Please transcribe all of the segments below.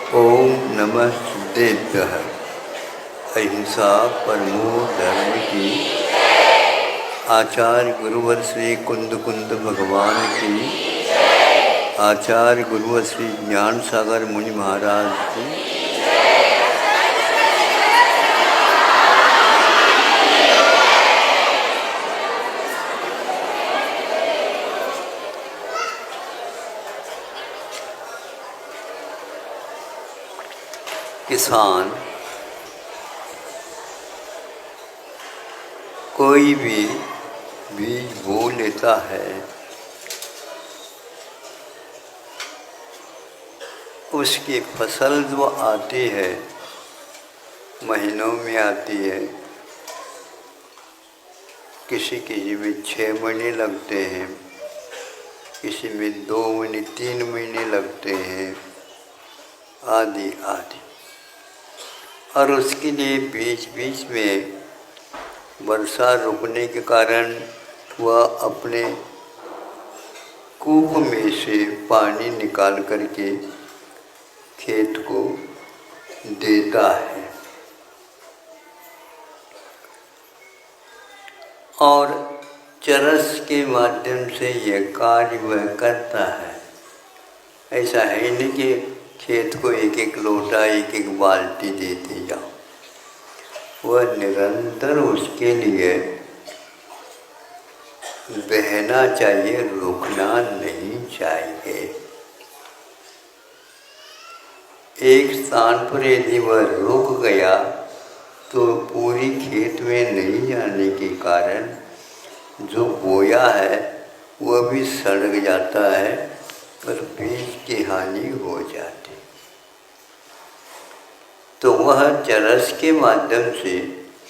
ओम नमः सिद्धेभ्यः। अहिंसा परमो धर्म की। आचार्य गुरुवर श्री कुंद कुंद भगवान की। आचार्य गुरुवर श्री ज्ञान सागर मुनि महाराज की। किसान कोई भी बीज बो लेता है, उसकी फसल जो आती है महीनों में आती है। किसी किसी में 6 महीने लगते हैं, किसी में 2 महीने 3 महीने लगते हैं, आदि आदि। और उसके लिए बीच बीच में वर्षा रुकने के कारण वह अपने कूप में से पानी निकाल करके खेत को देता है और चरस के माध्यम से यह कार्य वह करता है। ऐसा है नहीं कि खेत को एक एक लोटा एक एक बाल्टी देते जाओ। वह निरंतर उसके लिए बहना चाहिए, रुकना नहीं चाहिए। एक स्थान पर यदि वह रुक गया तो पूरी खेत में नहीं जाने के कारण जो बोया है वह भी सड़ जाता है और बीज की हानि हो जाती। तो वह चरस के माध्यम से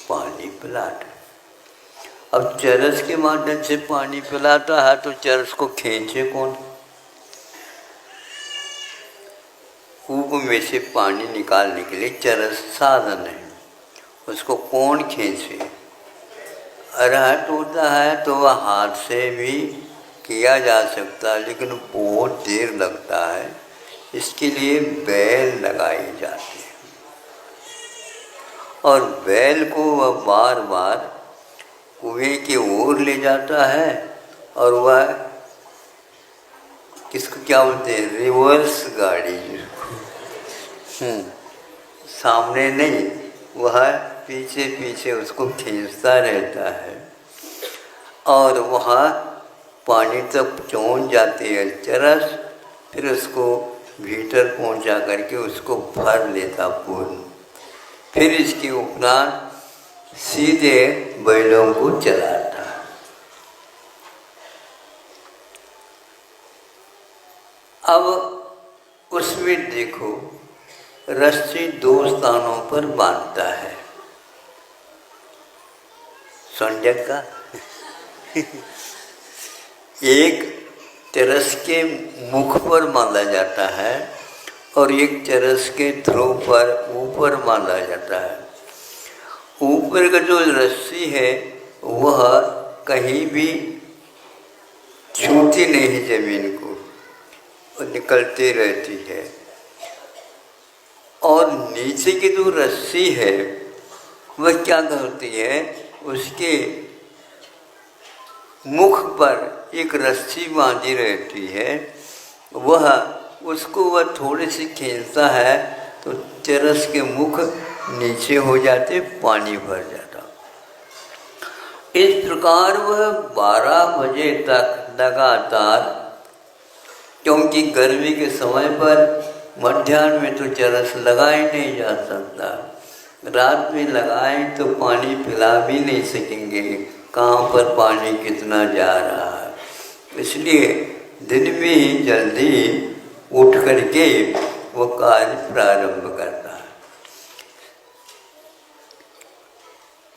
पानी पिलाता। अब चरस के माध्यम से पानी पिलाता है तो चरस को खींचे कौन? कूप में से पानी निकालने के लिए चरस साधन है, उसको कौन खींचे? अरहट होता है तो वह हाथ से भी किया जा सकता है, लेकिन बहुत देर लगता है। इसके लिए बैल लगाई जाती है और बैल को वह बार बार कुएं की ओर ले जाता है और वह किसको क्या बोलते हैं, रिवर्स गाड़ी। सामने नहीं, वह पीछे पीछे उसको खींचता रहता है और वहाँ पानी तक पहुँच जाती है चरस। फिर उसको भीतर पहुँचा करके उसको भर लेता पूर्ण। फिर इसके उपरांत सीधे बैलों को चलाता। अब उसमें देखो, रस्सी 2 स्थानों पर बांधता है। संजक का एक चरस के मुख पर बांधा जाता है और एक चरस के ध्रुव पर ऊपर बांधा जाता है। ऊपर का जो रस्सी है वह कहीं भी छूती नहीं जमीन को, और निकलती रहती है। और नीचे की जो रस्सी है वह क्या करती है, उसके मुख पर एक रस्सी बांधी रहती है। वह उसको वह थोड़ी सी खींचता है तो चरस के मुख नीचे हो जाते, पानी भर जाता। इस प्रकार वह 12 बजे तक लगातार, क्योंकि गर्मी के समय पर मध्याह्न में तो चरस लगाए नहीं जा सकता, रात में लगाएं तो पानी पिला भी नहीं सकेंगे, कहाँ पर पानी कितना जा रहा है। इसलिए दिन में ही जल्दी उठ करके वो कार्य प्रारंभ करता है।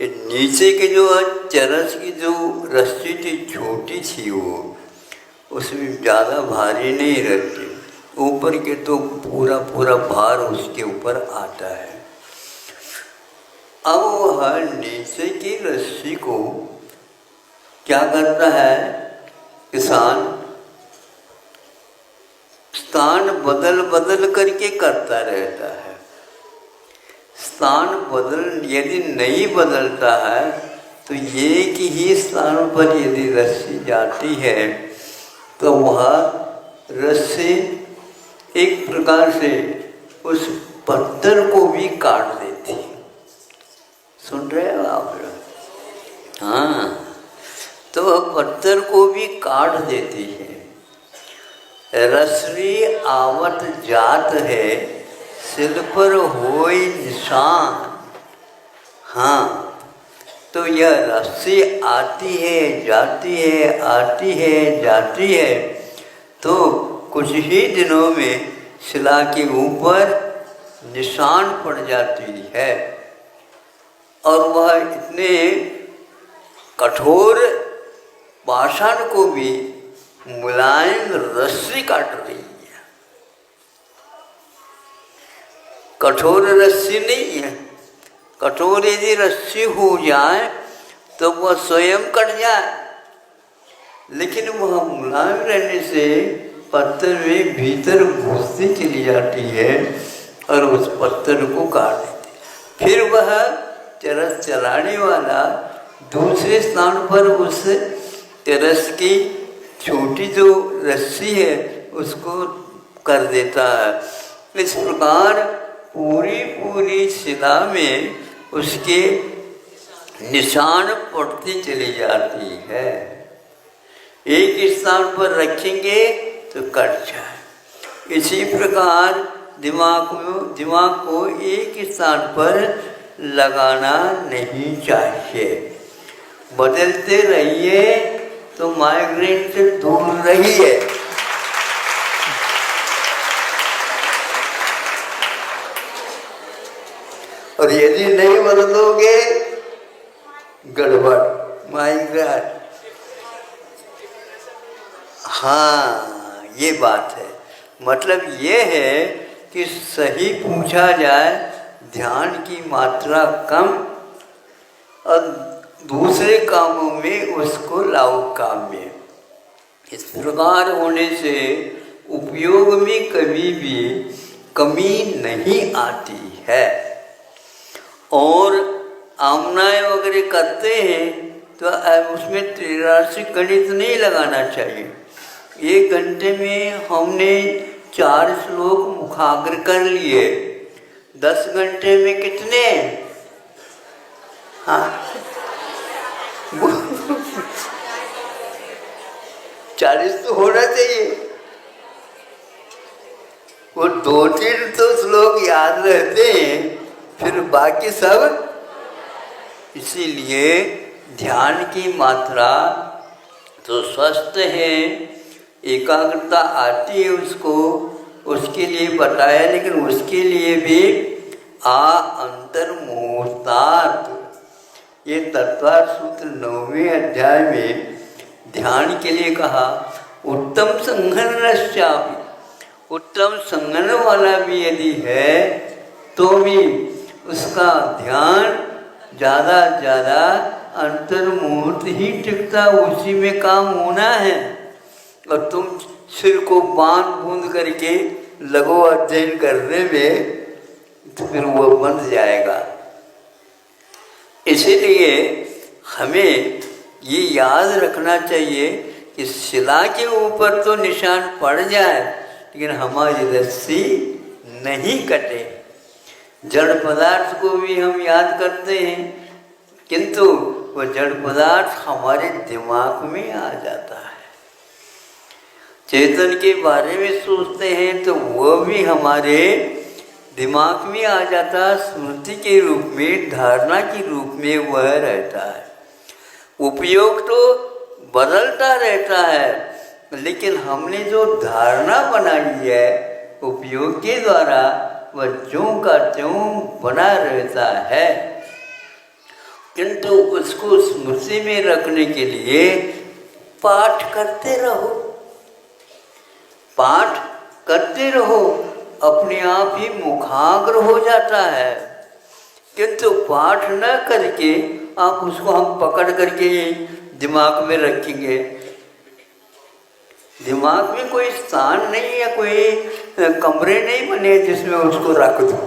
नीचे के जो चरस की जो रस्सी थी छोटी थी, वो उसमें ज़्यादा भारी नहीं रहती। ऊपर के तो पूरा पूरा भार उसके ऊपर आता है। अब वह नीचे की रस्सी को क्या करता है, किसान स्थान बदल बदल करके करके करता रहता है। स्थान यदि नहीं बदलता है तो एक ही स्थान पर यदि रस्सी जाती है तो वह रस्सी एक प्रकार से उस पत्थर को भी काट देती है। सुन रहे हो आप लोग? हाँ, तो वह पत्थर को भी काट देती है। रस्सी आवत जात है, सिल पर होई निशान। हाँ, तो यह रस्सी आती है जाती है, आती है जाती है, तो कुछ ही दिनों में शिला के ऊपर निशान पड़ जाती है और वह इतने कठोर पाषाण को भी मुलायम रस्सी काट रही है। कठोर रस्सी नहीं है। कठोर यदि रस्सी हो जाए तो वह स्वयं कट जाए, लेकिन वह मुलायम रहने से पत्थर में भीतर घुसती चली जाती है और उस पत्थर को काट देती। फिर वह चरस चलाने वाला दूसरे स्थान पर उस चरस की छोटी जो रस्सी है उसको कर देता है। इस प्रकार पूरी शिला में उसके निशान पड़ती चली जाती है। एक स्थान पर रखेंगे तो कट जाए। इसी प्रकार दिमाग को एक स्थान पर लगाना नहीं चाहिए। बदलते रहिए तो माइग्रेन से दूर रहिए। और यदि नहीं बदलोगे गड़बड़, माइग्रेन। हाँ, ये बात है। मतलब ये है कि सही पूछा जाए, ध्यान की मात्रा कम और दूसरे कामों में उसको लाओ काम में। इस प्रकार होने से उपयोग में कभी भी कमी नहीं आती है। और आमनाएं वगैरह करते हैं तो उसमें 83 गणित नहीं लगाना चाहिए। 1 घंटे में हमने 4 श्लोक मुखाग्र कर लिए, 10 घंटे में कितने? हाँ 40 तो होना चाहिए। वो 2-3 तो श्लोक याद रहते हैं, फिर बाकी सब। इसीलिए ध्यान की मात्रा तो स्वस्थ है, एकाग्रता आती है उसको, उसके लिए बताया। लेकिन उसके लिए भी अंतर्मुहूर्तात्, ये तत्वार सूत्र 9वें अध्याय में ध्यान के लिए कहा। उत्तम संघनश्चापि, उत्तम संघन वाला भी यदि है तो भी उसका ध्यान ज़्यादा अंतर्मुहूर्त ही टिकता, उसी में काम होना है। और तुम सिर को बांध बूंद करके लगो अध्ययन करने में, तो फिर वो बंध जाएगा। इसीलिए हमें ये याद रखना चाहिए कि शिला के ऊपर तो निशान पड़ जाए लेकिन हमारी रस्सी नहीं कटे। जड़ पदार्थ को भी हम याद करते हैं, किंतु वो जड़ पदार्थ हमारे दिमाग में आ जाता है। चेतन के बारे में सोचते हैं तो वो भी हमारे दिमाग में आ जाता है, स्मृति के रूप में, धारणा के रूप में वह रहता है। उपयोग तो बदलता रहता है, लेकिन हमने जो धारणा बनाई है उपयोग के द्वारा, वह ज्यों का त्यों बना रहता है। किंतु उसको स्मृति में रखने के लिए पाठ करते रहो, पाठ करते रहो, अपने आप ही मुखाग्र हो जाता है। किंतु पाठ न करके आप उसको हम पकड़ करके दिमाग में रखेंगे, दिमाग में कोई स्थान नहीं है, कोई कमरे नहीं बने जिसमें उसको रख दो।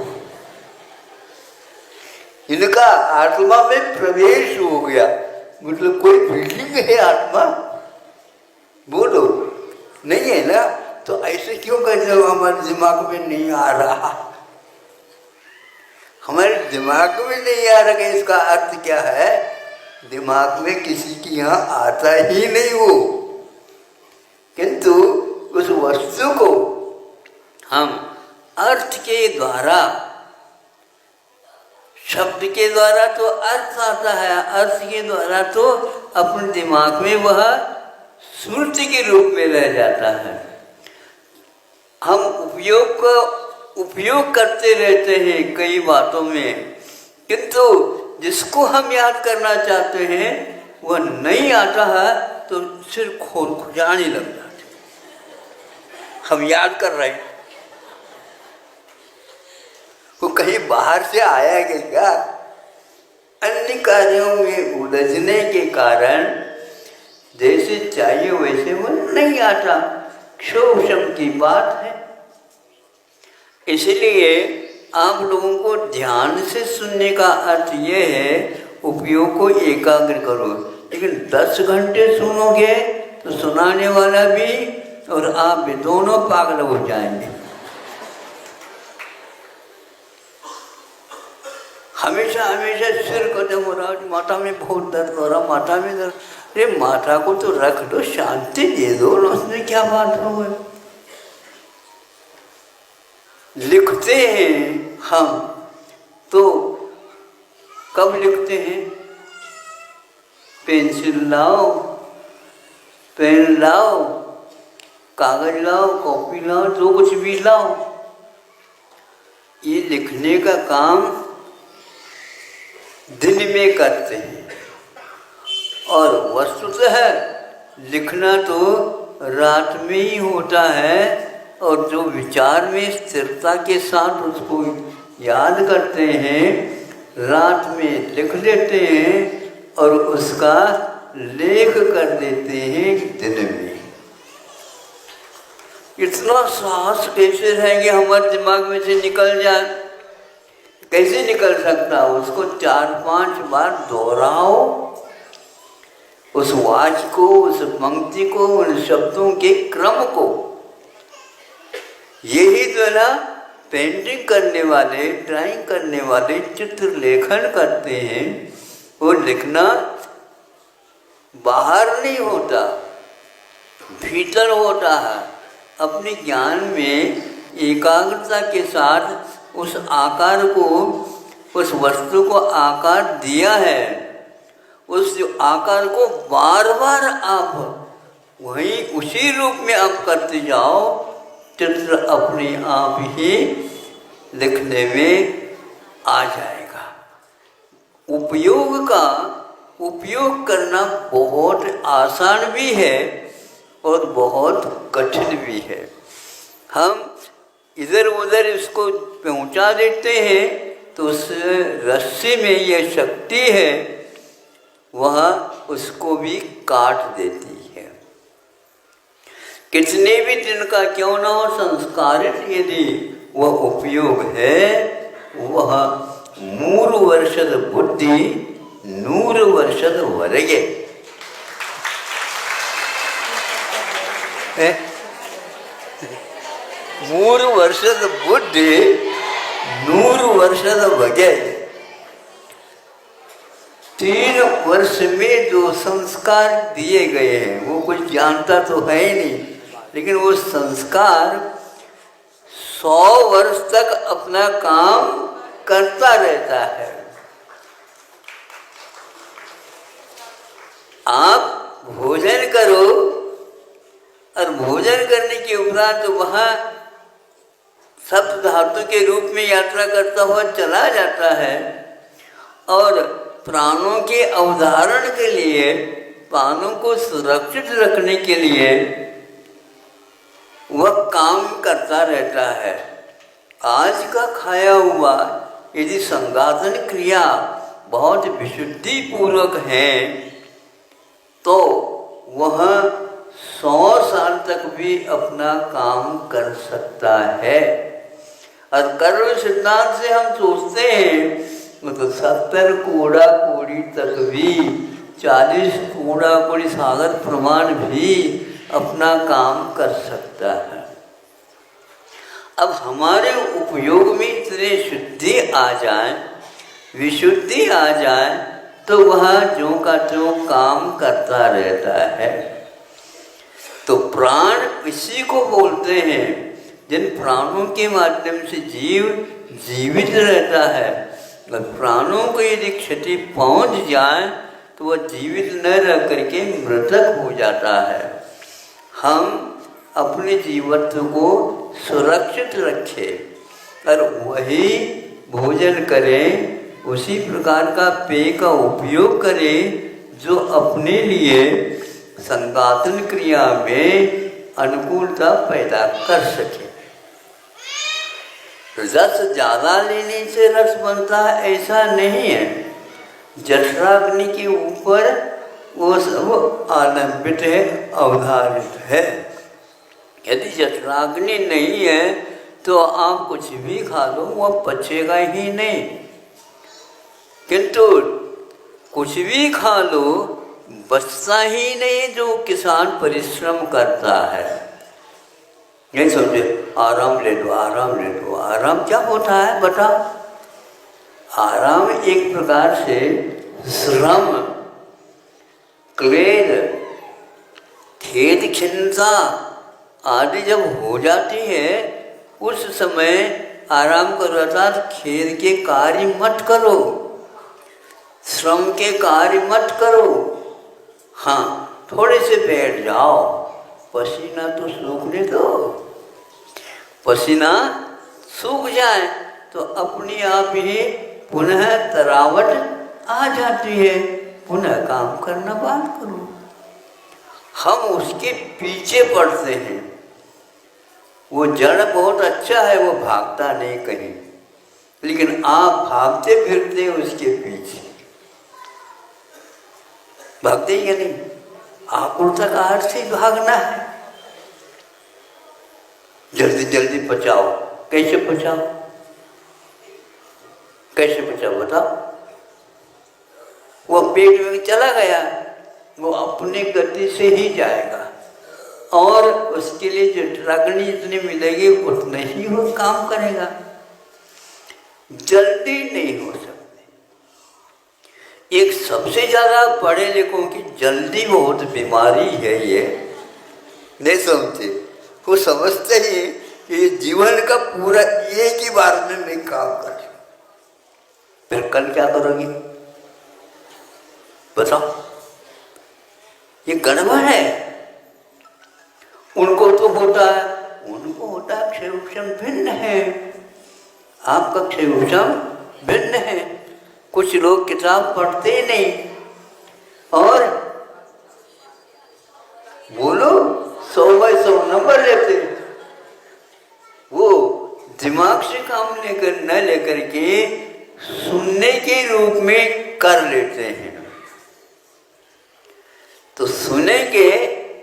इनका आत्मा में प्रवेश हो गया, मतलब कोई बिल्डिंग है आत्मा, बोलो नहीं है ना? तो ऐसे क्यों कहते हो हमारे दिमाग में नहीं आ रहा? हमारे दिमाग में नहीं आ रहा, इसका अर्थ क्या है? दिमाग में किसी की यहाँ आता ही नहीं वो, किंतु उस वस्तु को हम अर्थ के द्वारा, शब्द के द्वारा तो अर्थ आता है, अर्थ के द्वारा तो अपने दिमाग में वह स्मृति के रूप में रह जाता है। हम उपयोग करते रहते हैं कई बातों में, किंतु जिसको हम याद करना चाहते हैं वह नहीं आता है तो सिर खुजाने लग जाते। हम याद कर रहे हैं, वो कहीं बाहर से आया है क्या? अन्य कार्यों में उलझने के कारण जैसे चाहिए वैसे वो नहीं आता, क्षोभम की बात है। इसलिए आप लोगों को ध्यान से सुनने का अर्थ ये है, उपयोग को एकाग्र करो। लेकिन 10 घंटे सुनोगे तो सुनाने वाला भी और आप भी दोनों पागल हो जाएंगे। हमेशा हमेशा सिर कदम हो रहा, माथा में बहुत दर्द हो रहा, माथा में दर्द। अरे माथा को तो रख दो, शांति दे दो, उसमें क्या बात हो गई? लिखते हैं हम तो कब लिखते हैं? पेंसिल लाओ, पेन लाओ, कागज लाओ, कॉपी लाओ, जो कुछ भी लाओ। ये लिखने का काम दिन में करते हैं, और वस्तुतः लिखना तो रात में ही होता है। और जो विचार में स्थिरता के साथ उसको याद करते हैं, रात में लिख लेते हैं और उसका लेख कर देते हैं दिन में। इतना साहस कैसे रहेंगे हमारे दिमाग में से निकल जाए? कैसे निकल सकता? उसको 4-5 बार दोहराओ, उस वाक्य को, उस पंक्ति को, उन शब्दों के क्रम को। यही जो ना पेंटिंग करने वाले, ड्राइंग करने वाले, चित्र लेखन करते हैं, वो लिखना बाहर नहीं होता, भीतर होता है। अपने ज्ञान में एकाग्रता के साथ उस आकार को, उस वस्तु को आकार दिया है, उस आकार को बार बार आप वहीं उसी रूप में आप करते जाओ, चित्र अपने आप ही लिखने में आ जाएगा। उपयोग करना बहुत आसान भी है और बहुत कठिन भी है। हम इधर उधर इसको पहुंचा देते हैं तो उस रस्सी में ये शक्ति है, वह उसको भी काट देती है। कितने भी दिन का क्यों न हो, संस्कारित यदि वह उपयोग है, वह 3 ವರ್ಷದ बुद्धि 100 ವರ್ಷದವರೆಗೆ। 3 ವರ್ಷದ बुद्धि 100 ವರ್ಷದವರೆಗೆ। 3 वर्ष में जो संस्कार दिए गए हैं, वो कुछ जानता तो है ही नहीं, लेकिन वो संस्कार 100 वर्ष तक अपना काम करता रहता है। आप भोजन करो और भोजन करने के उपरांत वहाँ सप्त धातु के रूप में यात्रा करता हुआ चला जाता है, और प्राणों के अवधारण के लिए, प्राणों को सुरक्षित रखने के लिए वह काम करता रहता है। आज का खाया हुआ यदि संघातन क्रिया बहुत विशुद्धि पूर्वक है तो वह 100 साल तक भी अपना काम कर सकता है। और कर्म सिद्धांत से हम सोचते हैं मतलब 70 कोड़ा कोड़ी तक भी, 40 कोड़ा कोड़ी सागर प्रमाण भी अपना काम कर सकता है। अब हमारे उपयोग में इतने शुद्धि आ जाए, विशुद्धि आ जाए, तो वह ज्यों का त्यों काम करता रहता है। तो प्राण इसी को बोलते हैं, जिन प्राणों के माध्यम से जीव जीवित रहता है। और प्राणों को यदि क्षति पहुंच जाए तो वह जीवित न रह करके मृतक हो जाता है। हम अपने जीवत्व को सुरक्षित रखें और वही भोजन करें, उसी प्रकार का पेय का उपयोग करें जो अपने लिए संगातन क्रिया में अनुकूलता पैदा कर सके। रस ज़्यादा लेने से रस बनता है ऐसा नहीं है। जठराग्नि के ऊपर वो सब आलंबित है, अवधारित है। यदि जठराग्नि नहीं है तो आप कुछ भी खा लो वह पचेगा ही नहीं, किंतु कुछ भी खा लो बचता ही नहीं जो किसान परिश्रम करता है। नहीं समझे, आराम ले लो, आराम ले लो। आराम क्या होता है बता? आराम एक प्रकार से श्रम, क्लेद, खेद, खिन्नता आदि जब हो जाती है उस समय आराम करो। अर्थात खेद के कार्य मत करो, श्रम के कार्य मत करो। हाँ, थोड़े से बैठ जाओ, पसीना तो सूखने दो। पसीना सूख जाए तो अपने आप ही पुनः तरावट आ जाती है, पुनः काम करना बंद करो। हम उसके पीछे पड़ते हैं। वो जड़ बहुत अच्छा है, वो भागता नहीं कहीं, लेकिन आप भागते फिरते उसके पीछे। भागते ही नहीं, आकुलता का अर्थ ही भागना है। जल्दी जल्दी पचाओ। कैसे पचाओ? कैसे पचाओ बताओ? वो पेट में चला गया, वो अपने गति से ही जाएगा और उसके लिए जो जठराग्नि जितनी मिलेगी उतना ही वो काम करेगा। जल्दी नहीं हो सकती। एक सबसे ज्यादा पढ़े लिखों की जल्दी बहुत बीमारी है। ये नहीं समझते, वो समझते ही कि जीवन का पूरा एक ही बार में मैं काम कर, फिर कल क्या करोगी बताओ? ये गड़बड़ है। उनको तो होता है, उनको होता है क्षयोक्षम भिन्न है, आपका क्षयोक्षम भिन्न है। कुछ लोग किताब पढ़ते ही नहीं और बोलो 100/100 नंबर लेते। वो दिमाग से काम न लेकर के सुनने के रूप में कर लेते हैं। तो सुनेंगे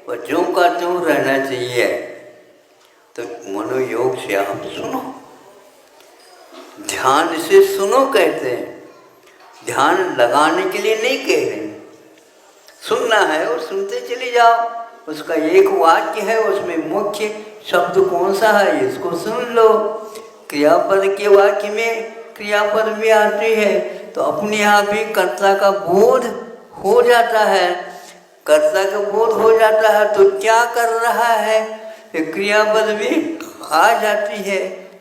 और ज्यों का त्यों रहना चाहिए। तो मनोयोग से आप सुनो, ध्यान से सुनो कहते हैं। ध्यान लगाने के लिए नहीं कह रहे, सुनना है और सुनते चले जाओ। उसका एक वाक्य है, उसमें मुख्य शब्द कौन सा है इसको सुन लो। क्रियापद के वाक्य में क्रियापद भी आती है तो अपने आप ही कर्ता का बोध हो जाता है। कर्ता का बोध हो जाता है तो क्या कर रहा है क्रियापद भी आ जाती है।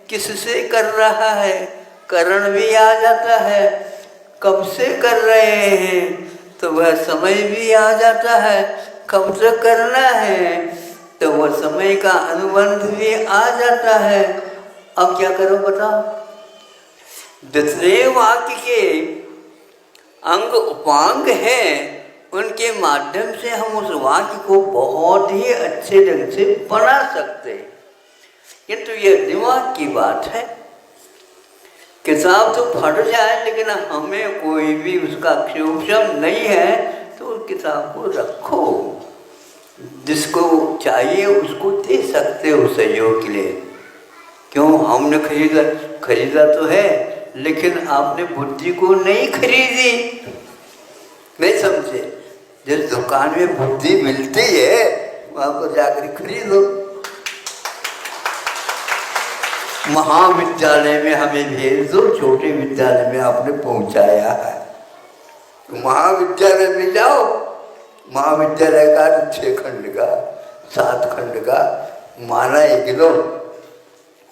किससे कर रहा है कारण भी आ जाता है। कब से कर रहे हैं तो वह समय भी आ जाता है। कब से करना है तो वह समय का अनुबंध भी आ जाता है। अब क्या करो बताओ? दूसरे वाक्य के अंग उपांग हैं, उनके माध्यम से हम उस वाक्य को बहुत ही अच्छे ढंग से बना सकते हैं। किंतु यह दिमाग की बात है। किताब तो फट जाए लेकिन हमें कोई भी उसका क्षयोक्षम नहीं है तो उस किताब को रखो, जिसको चाहिए उसको दे सकते हो सहयोग के लिए। क्यों? हमने खरीदा तो है, लेकिन आपने बुद्धि को नहीं खरीदी, नहीं समझे। जिस दुकान में बुद्धि मिलती है वहां पर जाकर खरीदो। महाविद्यालय में हमें भेज दो, छोटे विद्यालय में आपने पहुंचाया है, तो महाविद्यालय में जाओ। महाविद्यालय का 6 खंड का 7 खंड का माला एक लो,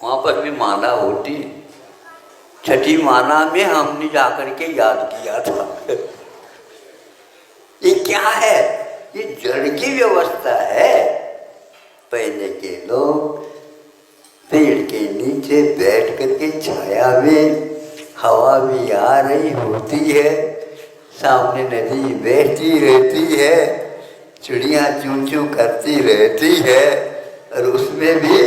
वहाँ पर भी माला होती। छठी माला में हमने जाकर के याद किया था। ये क्या है? ये जड़ की व्यवस्था है। पहले के लोग पेड़ के नीचे बैठ करके छाया में, हवा भी आ रही होती है, सामने नदी बहती रहती है, चिड़िया चूं चूं करती रहती है, और उसमें भी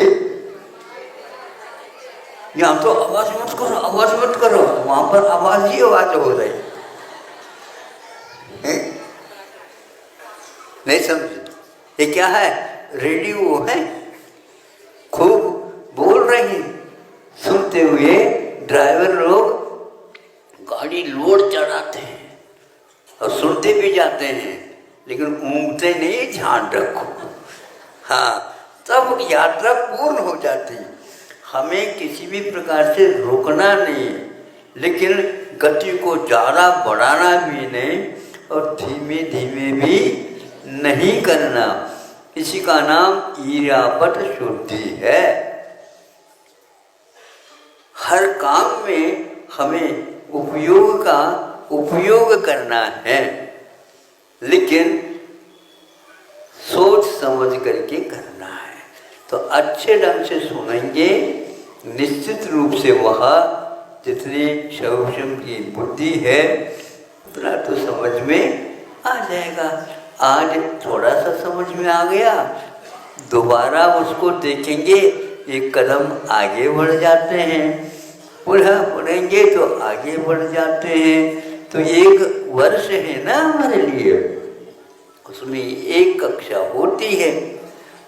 यहाँ तो आवाज मत करो, आवाज मत करो, वहां पर आवाज ही आवाज हो रही है। नहीं समझे? ये क्या है? रेडियो है, खूब बोल रही, सुनते हुए ड्राइवर लोग गाड़ी लोड चढ़ाते हैं और सुनते भी जाते हैं, लेकिन ऊँगते नहीं, ध्यान रखो। हाँ, तब यात्रा पूर्ण हो जाती है। हमें किसी भी प्रकार से रोकना नहीं है, लेकिन गति को ज़्यादा बढ़ाना भी नहीं और धीमे धीमे भी नहीं करना। इसी का नाम ईरापत शुद्धि है। हर काम में हमें उपयोग करना है, लेकिन सोच समझ करके करना है। तो अच्छे ढंग से सुनेंगे, निश्चित रूप से वह जितनी सूक्ष्म की बुद्धि है उतना तो समझ में आ जाएगा। आज थोड़ा सा समझ में आ गया, दोबारा उसको देखेंगे, एक कदम आगे बढ़ जाते हैं, पुनः पढ़ेंगे तो आगे बढ़ जाते हैं। तो 1 वर्ष है ना हमारे लिए, उसमें 1 कक्षा होती है,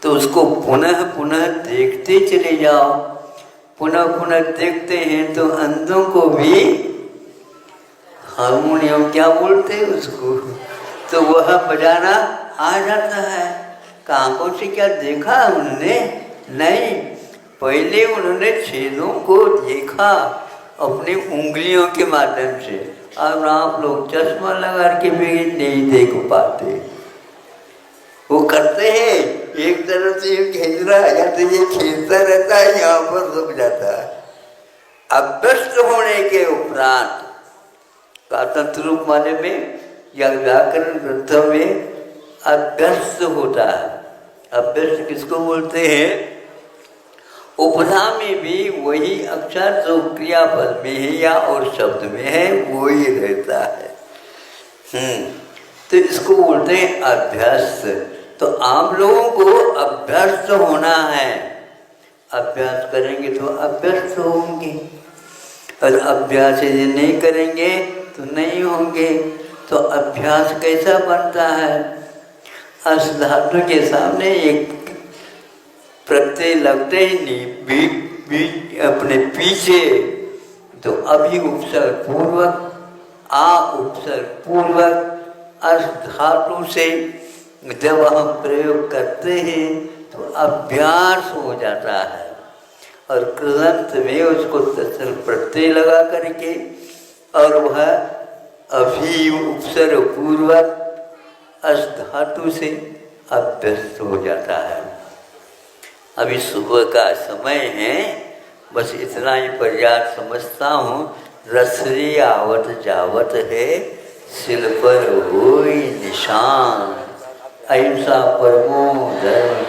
तो उसको पुनः पुनः देखते चले जाओ। पुनः पुनः देखते हैं तो अंधों को भी हारमोनियम क्या बोलते हैं उसको, तो वह बजाना आ जाता है। आंखों से क्या देखा उन्होंने? नहीं, पहले उन्होंने छेदों को देखा अपनी उंगलियों के माध्यम से। और आप लोग चश्मा लगा के भी नहीं देख पाते। वो करते हैं, एक तरफ से खींच रहा है या तो ये खींचता रहता है, यहाँ पर रुक जाता है। अभ्यस्त होने के उपरांत का तंत्र रूप माने में या व्याकरण ग्रंथों में अभ्यस्त होता है। अभ्यस्त किसको बोलते हैं? उपधा में भी वही अक्षर जो क्रियापद में है या और शब्द में है वही रहता है। तो इसको बोलते हैं अभ्यस्त। तो आप लोगों को अभ्यस्त होना है। अभ्यास करेंगे तो अभ्यस्त होंगे, और अभ्यास यदि नहीं करेंगे तो नहीं होंगे। तो अभ्यास कैसा बनता है? अस धातु के सामने एक प्रत्यय लगते ही अपने पीछे, तो अभी उपसर्ग पूर्वक, आ उपसर्ग पूर्वक अस धातु से जब हम प्रयोग करते हैं तो अभ्यास हो जाता है। और कृदंत में उसको तत्सर्ग प्रत्यय लगा करके और वह अभी उपसर्ग पूर्वक अस धातु से अभ्यस्त हो जाता है। अभी सुबह का समय है, बस इतना ही पर्याप्त समझता हूँ। रसरी आवत जावत है, सिल पर होई निशान, अहिंसा परमो धर्म